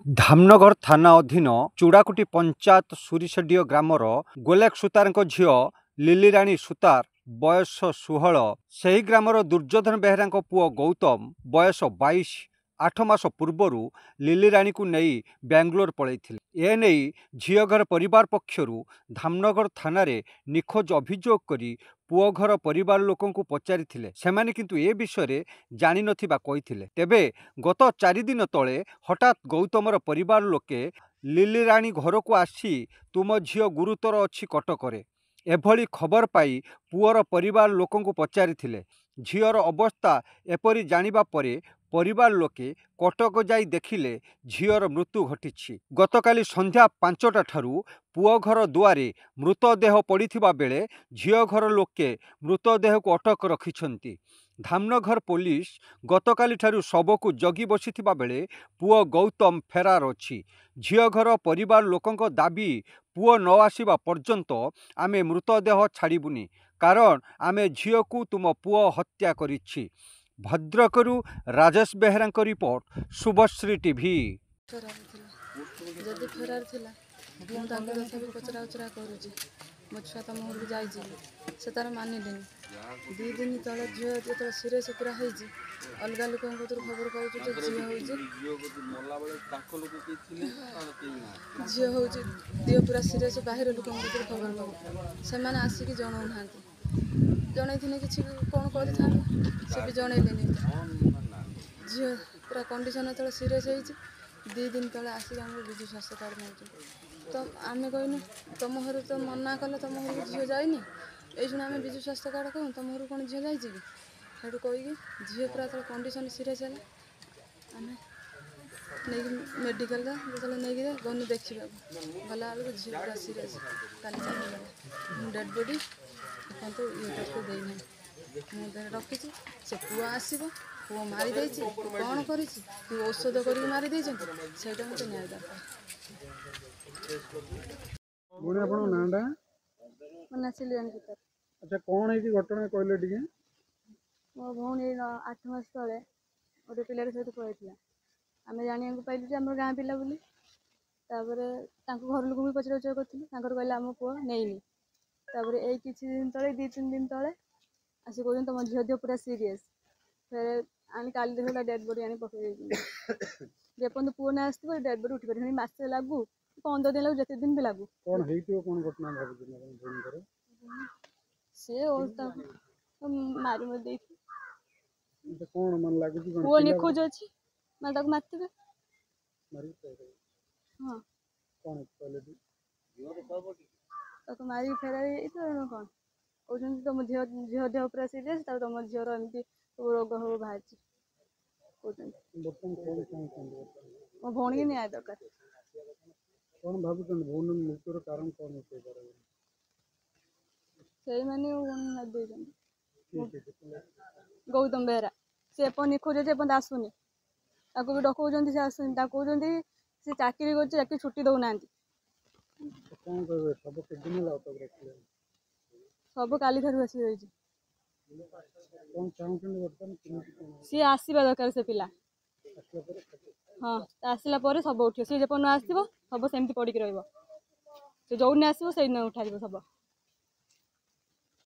धामनगर थाना अधीन चूड़ाकुटी पंचायत सुरीसेडियो ग्रामर गोलेक सुतार झील लिलीराणी सुतार बयस 16 से ग्रामर दुर्योधन बेहरा पुओ गौतम बयस 22 8 मास पूर्वर लिलीराणी को नहीं बेंगलोर पलैथिले। एने झीघर परिवार पक्षरु धामनगर थाना रे निखोज अभियोग करी पुओ घर परिवार लोकों को पचारिथिले। सेमाने किंतु ए विषय जानि नथिबा कहिथिले। तेबे गत 4 दिन तले हठात गौतमर परिवार लोके लिलीराणी घर को आसी तुम झील गुरुतर अच्छी कटकरे एभली खबर पाई पुअर परिवार लोकों को पचारिथिले। झीर अवस्था एपरी जानिबा परे परिवार लोके कटक जाई देखिले झीर मृत्यु घटी। गतकाली संध्या 5टा ठारू पुओ घर दुआरे मृतदेह पड़िथिबा बेले झील घर लोके मृतदेह को अटक रखिछंती। धामनगर पुलिस गतकाली ठारू शव को जगी बसिथिबा बेले पुओ गौतम फेरार अछि। झील घर परिवार लोकंक दाबी पुओ न आसीबा पर्यंत आमे मृतदेह छाड़बुनी, कारण आमे झील को तुम पुओ हत्या करिछि। भद्रकरू राजेश बेहरा रिपोर्ट शुभश्री टीवी। जदि फेरार थिला मु तांके तथापि पचरा उचरा करूची मो छुआ तुम घर को जाइए से तार मानिलेनि 2 दिन तले झील जो सीरियस पूरा होइछि अलग लोक खबर पाऊँ झील हूँ दिह पूरा सीरियस बाहर लोक खबर पाऊँ से आसिक जनाऊ ना जन कि कौन कर से भी जनइले झील पूरा कंडीशन जो सीरियस हो 2 दिन तले आसिक आम विजु स्वास्थ्य कार्ड नौ तो आम कहूँ तुम घर तो मना कल तुम घर को झील जाइनी ये आम विजु स्वास्थ्य कार्ड कहूँ तुम घर कौन झील जाइए कि सेठू कहीकि झील पूरा तो कंडीशन सीरियस है आम नहीं मेडिकल जो नहीं गनु देखा गला बेलू झील पूरा सीरियस काली चलीगला डेड बॉडी तो ये करके देना मुझे रखी से पुआ आसो पुओ मारी कौन कर औषध कर मारी से मत न्याय दरकार। अच्छा कौन है घटना कहले टिके मो भौणी 8 मास तले गोटे पिलार सहित पड़ता आम जाना पाइलु आम गाँ पिला बोली घर लोक भी पचरा उचरा कर कहले आम पुओ नहीं यही किसी दिन तले 2-3 दिन तले आस कह तुम झील देह पूरा सीरीयस फिर आनी काली देखा डेड बॉडी आनी पकड़ जेपर्यंत पुओ ना आस डेड बॉडी उठी पारे मसे लगू 15 दिन लगू जिते दिन भी लगू सी मारी मत पुओ निखोज अच्छी मैं मारते हाँ मारी फेराई कौन कहते तुम झील देह पूरा सीरियस तुम झीर एमती रोग हो बाहर मो भौणी की न्याय दरकार से मैंने गौतम बेहरा से निखोज अच्छे आसुनी भी डकाउं से आसुनी कहते से चाकरी कर चाकरी छुट्टी दौना सब काली ठार आस सी आसवा दरकार से पिला हाँ आसला सब उठ सी जब न आसो सब सेमती पड़क रही जो दिन आसो से दिन उठा सब।